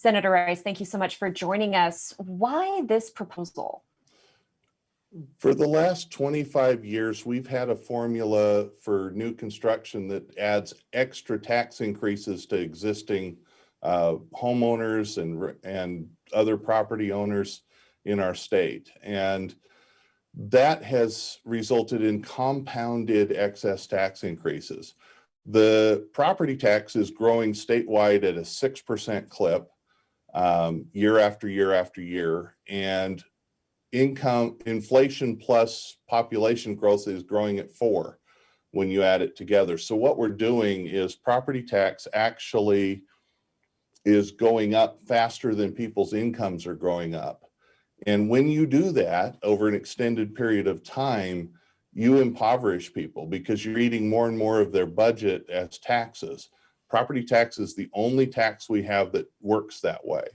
Senator Rice, thank you so much for joining us. Why this proposal? For the last 25 years, we've had a formula for new construction that adds extra tax increases to existing homeowners and other property owners in our state. And that has resulted in compounded excess tax increases. The property tax is growing statewide at a 6% clip year after year after year. And inflation plus population growth is growing at 4% when you add it together. So what we're doing is property tax actually is going up faster than people's incomes are growing up. And when you do that over an extended period of time, you impoverish people because you're eating more and more of their budget as taxes. Property tax is the only tax we have that works that way.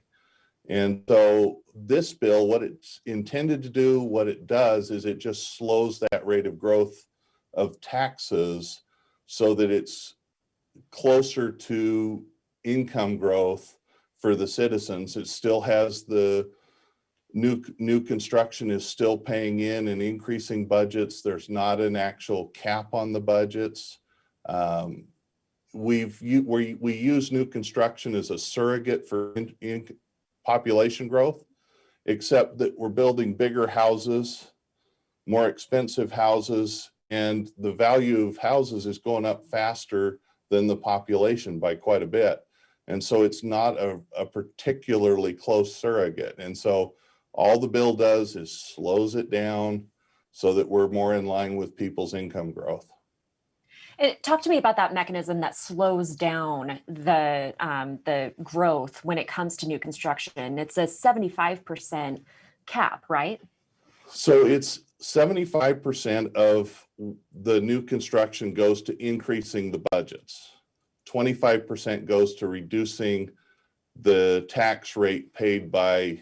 And so this bill, what it's intended to do, what it does is it just slows that rate of growth of taxes so that it's closer to income growth for the citizens. It still has the new construction is still paying in and increasing budgets. There's not an actual cap on the budgets. We use new construction as a surrogate for population growth, except that we're building bigger houses, more expensive houses, and the value of houses is going up faster than the population by quite a bit. And so it's not a particularly close surrogate. And so all the bill does is slows it down so that we're more in line with people's income growth. Talk to me about that mechanism that slows down the growth when it comes to new construction. It's a 75% cap, right? So it's 75% of the new construction goes to increasing the budgets. 25% goes to reducing the tax rate paid by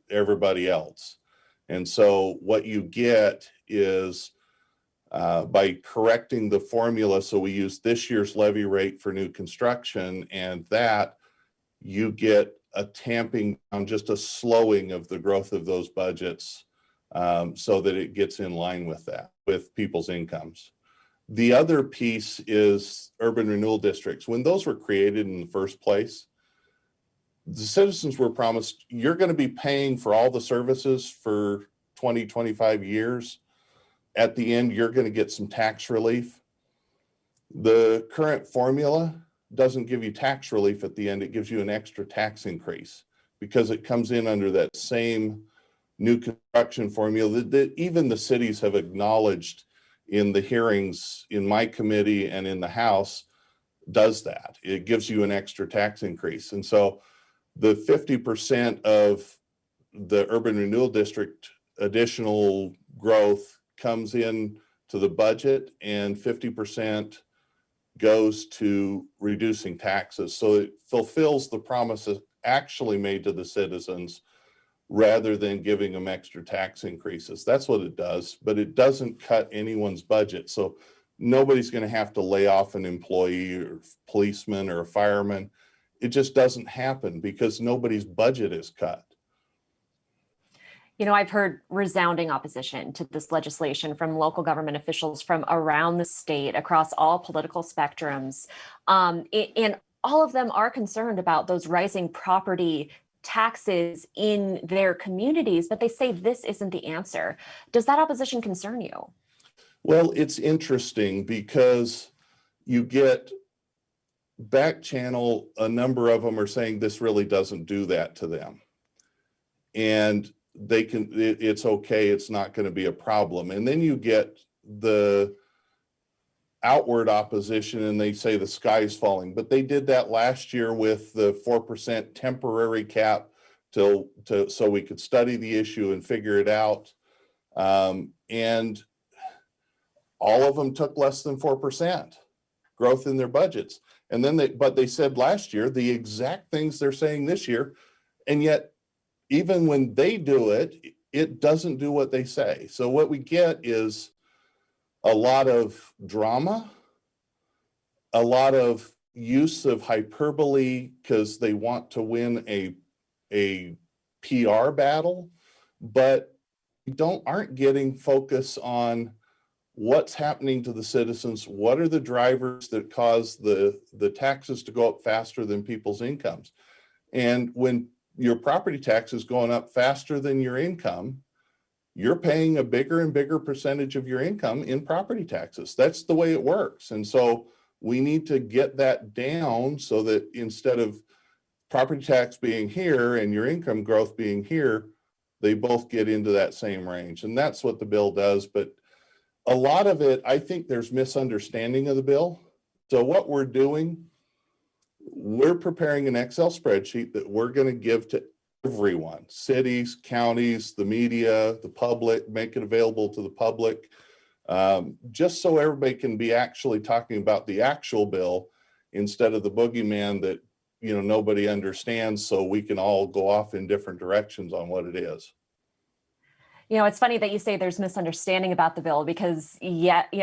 everybody else. And so what you get is by correcting the formula, so we use this year's levy rate for new construction, and that you get a tamping down, just a slowing of the growth of those budgets so that it gets in line with that, with people's incomes. The other piece is urban renewal districts. When those were created in the first place, the citizens were promised, you're going to be paying for all the services for 20, 25 years. At the end, you're going to get some tax relief. The current formula doesn't give you tax relief at the end. It gives you an extra tax increase because it comes in under that same new construction formula that even the cities have acknowledged in the hearings in my committee and in the House does that. It gives you an extra tax increase. And so the 50% of the urban renewal district additional growth comes in to the budget and 50% goes to reducing taxes. So it fulfills the promises actually made to the citizens rather than giving them extra tax increases. That's what it does, but it doesn't cut anyone's budget. So nobody's going to have to lay off an employee or policeman or a fireman. It just doesn't happen because nobody's budget is cut. You know, I've heard resounding opposition to this legislation from local government officials from around the state, across all political spectrums. And all of them are concerned about those rising property taxes in their communities, but they say this isn't the answer. Does that opposition concern you? Well, it's interesting because you get back channel, a number of them are saying this really doesn't do that to them. And it's okay, it's not going to be a problem. And then you get the outward opposition and they say the sky is falling, but they did that last year with the 4% temporary cap so we could study the issue and figure it out. And all of them took less than 4% growth in their budgets. And then they said last year the exact things they're saying this year, and yet even when they do it, it doesn't do what they say. So what we get is a lot of drama, a lot of, use of hyperbole because they want to win a PR battle, but aren't getting focus on what's happening to the citizens. What are the drivers that cause the taxes to go up faster than people's incomes? And when your property tax is going up faster than your income, you're paying a bigger and bigger percentage of your income in property taxes. That's the way it works. And so we need to get that down so that instead of property tax being here and your income growth being here, they both get into that same range. And that's what the bill does. But a lot of it, I think there's misunderstanding of the bill. So what we're doing, we're preparing an Excel spreadsheet that we're going to give to everyone, cities, counties, the media, the public, make it available to the public, just so everybody can be actually talking about the actual bill instead of the boogeyman that, you know, nobody understands, so we can all go off in different directions on what it is. You know, it's funny that you say there's misunderstanding about the bill because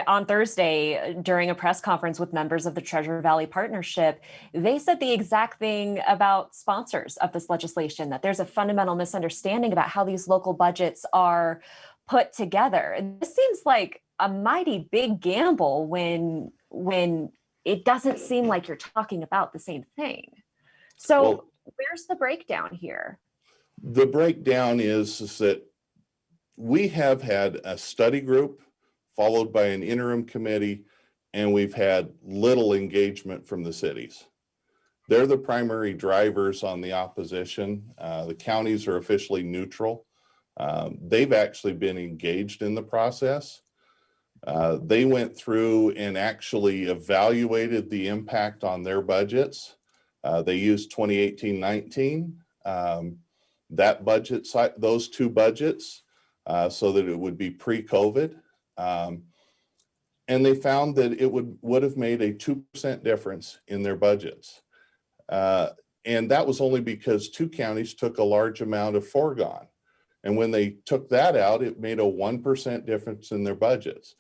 on Thursday, during a press conference with members of the Treasure Valley Partnership, they said the exact thing about sponsors of this legislation, that there's a fundamental misunderstanding about how these local budgets are put together. And this seems like a mighty big gamble when it doesn't seem like you're talking about the same thing. So Well, where's the breakdown here? the breakdown is that we have had a study group followed by an interim committee, and we've had little engagement from the cities. They're the primary drivers on the opposition. The counties are officially neutral. They've actually been engaged in the process. They went through and actually evaluated the impact on their budgets. They used 2018-19, that budget, those two budgets, so that it would be pre-COVID. And they found that it would have made a 2% difference in their budgets. And that was only because two counties took a large amount of foregone. And when they took that out, it made a 1% difference in their budgets.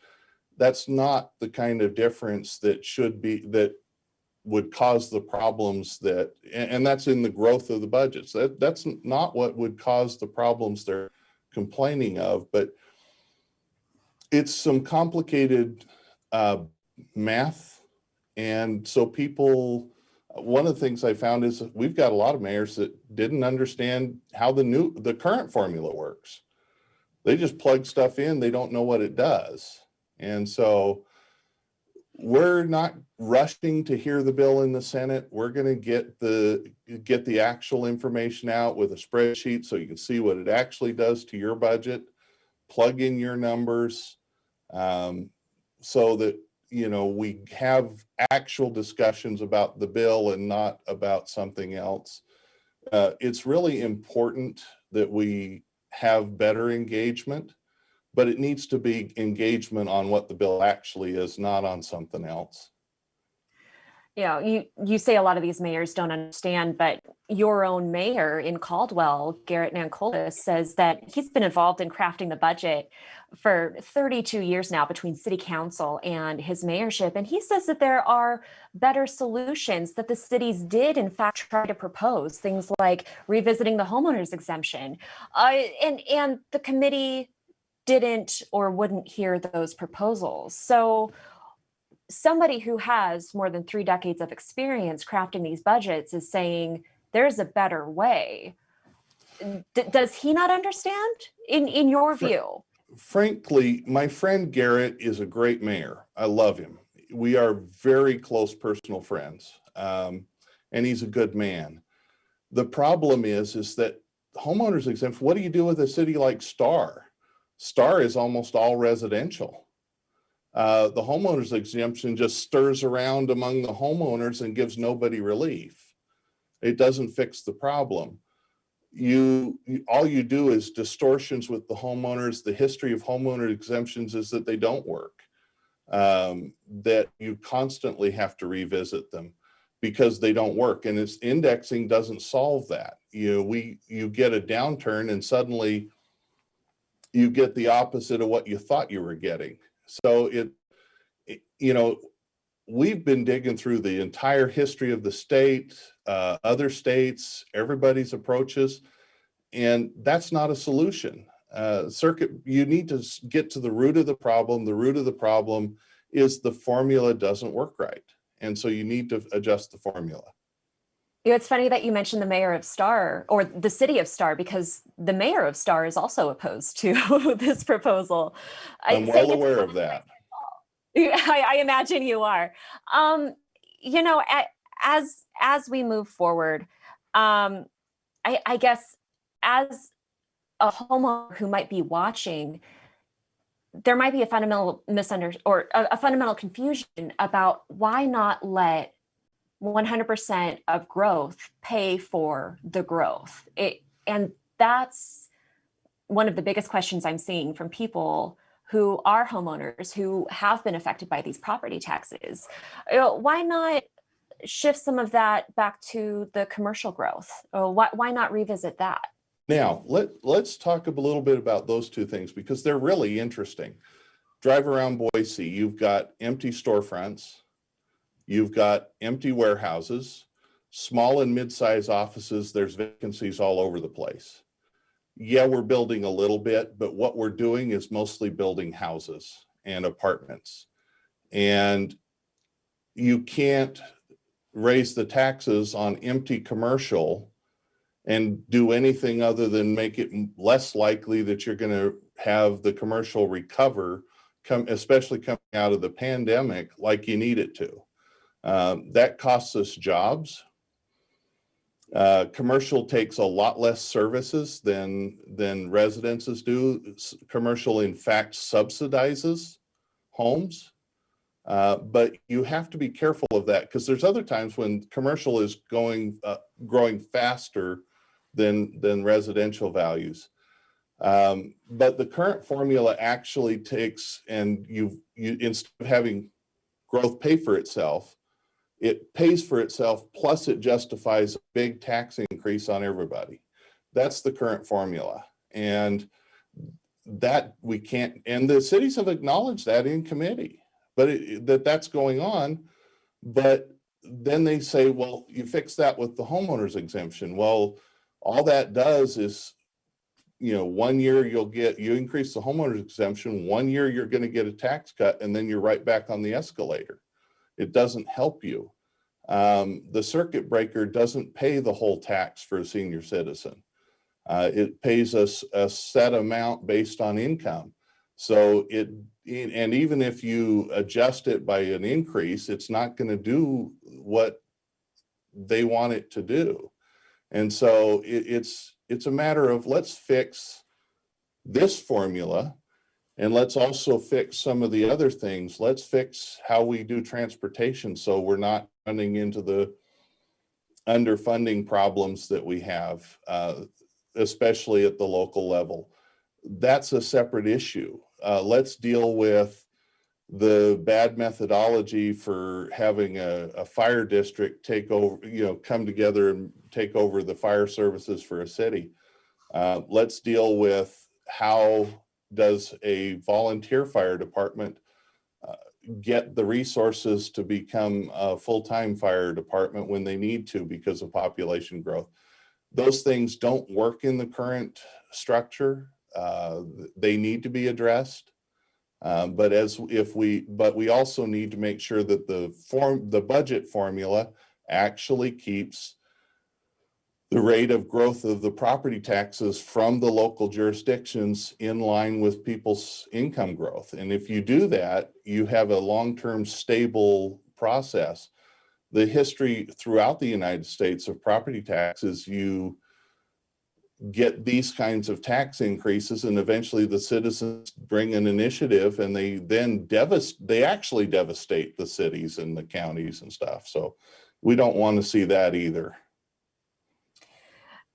That's not the kind of difference that would cause the problems and that's in the growth of the budgets. That's not what would cause the problems they're complaining of, but it's some complicated math. And so one of the things I found is we've got a lot of mayors that didn't understand how the current formula works. They just plug stuff in, they don't know what it does. And so we're not rushing to hear the bill in the Senate. We're going to get the actual information out with a spreadsheet so you can see what it actually does to your budget, plug in your numbers, so that, you know, we have actual discussions about the bill and not about something else. It's really important that we have better engagement, but it needs to be engagement on what the bill actually is, not on something else. You know, you say a lot of these mayors don't understand, but your own mayor in Caldwell, Garrett Nancolis, says that he's been involved in crafting the budget for 32 years now between city council and his mayorship. And he says that there are better solutions that the cities did, in fact, try to propose, things like revisiting the homeowners exemption. And the committee didn't or wouldn't hear those proposals. So somebody who has more than 3 decades of experience crafting these budgets is saying there's a better way. Does he not understand in your view? Frankly, my friend Garrett is a great mayor. I love him. We are very close personal friends, and he's a good man. The problem is that homeowners exemption, what do you do with a city like Star? Star is almost all residential. The homeowners exemption just stirs around among the homeowners and gives nobody relief. It doesn't fix the problem. All you do is distortions with the homeowners. The history of homeowner exemptions is that they don't work, that you constantly have to revisit them because they don't work. And it's indexing doesn't solve that. You get a downturn and suddenly you get the opposite of what you thought you were getting. So we've been digging through the entire history of the state, other states, everybody's approaches, and that's not a solution. Circuit, you need to get to the root of the problem. The root of the problem is the formula doesn't work right. And so you need to adjust the formula. You know, it's funny that you mentioned the mayor of Star or the city of Star, because the mayor of Star is also opposed to this proposal. I'm well aware of that. I imagine you are. You know, as we move forward, I guess as a homeowner who might be watching, there might be a fundamental misunderstanding or a fundamental confusion about why not let 100% of growth pay for the growth. And that's one of the biggest questions I'm seeing from people who are homeowners who have been affected by these property taxes. Why not shift some of that back to the commercial growth? Why not revisit that? Now, let's talk a little bit about those two things because they're really interesting. Drive around Boise, you've got empty storefronts, you've got empty warehouses, small and mid-sized offices, there's vacancies all over the place. Yeah, we're building a little bit, but what we're doing is mostly building houses and apartments. And you can't raise the taxes on empty commercial and do anything other than make it less likely that you're going to have the commercial recover, especially coming out of the pandemic, like you need it to. That costs us jobs. Commercial takes a lot less services than residences do. Commercial, in fact, subsidizes homes. But you have to be careful of that because there's other times when commercial is growing faster than residential values. But the current formula actually takes, and you instead of having growth pay for itself, it pays for itself, plus it justifies a big tax increase on everybody. That's the current formula. And that we can't, and the cities have acknowledged that in committee, but that's going on. But then they say, well, you fix that with the homeowner's exemption. Well, all that does is, 1 year you increase the homeowner's exemption, 1 year you're going to get a tax cut, and then you're right back on the escalator. It doesn't help you. The circuit breaker doesn't pay the whole tax for a senior citizen. It pays us a set amount based on income. So and even if you adjust it by an increase, it's not going to do what they want it to do. And so it's a matter of let's fix this formula. And let's also fix some of the other things. Let's fix how we do transportation so we're not running into the underfunding problems that we have, especially at the local level. That's a separate issue. Let's deal with the bad methodology for having a fire district take over, come together and take over the fire services for a city. Let's deal with how does a volunteer fire department get the resources to become a full-time fire department when they need to because of population growth. Those things don't work in the current structure. They need to be addressed. But we also need to make sure that the budget formula actually keeps the rate of growth of the property taxes from the local jurisdictions in line with people's income growth. And if you do that, you have a long-term stable process. The history throughout the United States of property taxes, you get these kinds of tax increases and eventually the citizens bring an initiative and they actually devastate the cities and the counties and stuff. So we don't want to see that either.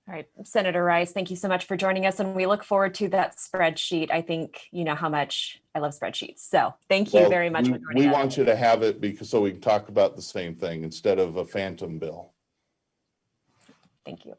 All right, Senator Rice, thank you so much for joining us. And we look forward to that spreadsheet. I think you know how much I love spreadsheets. So thank you very much for joining us. We want you to have it so we can talk about the same thing instead of a phantom bill. Thank you.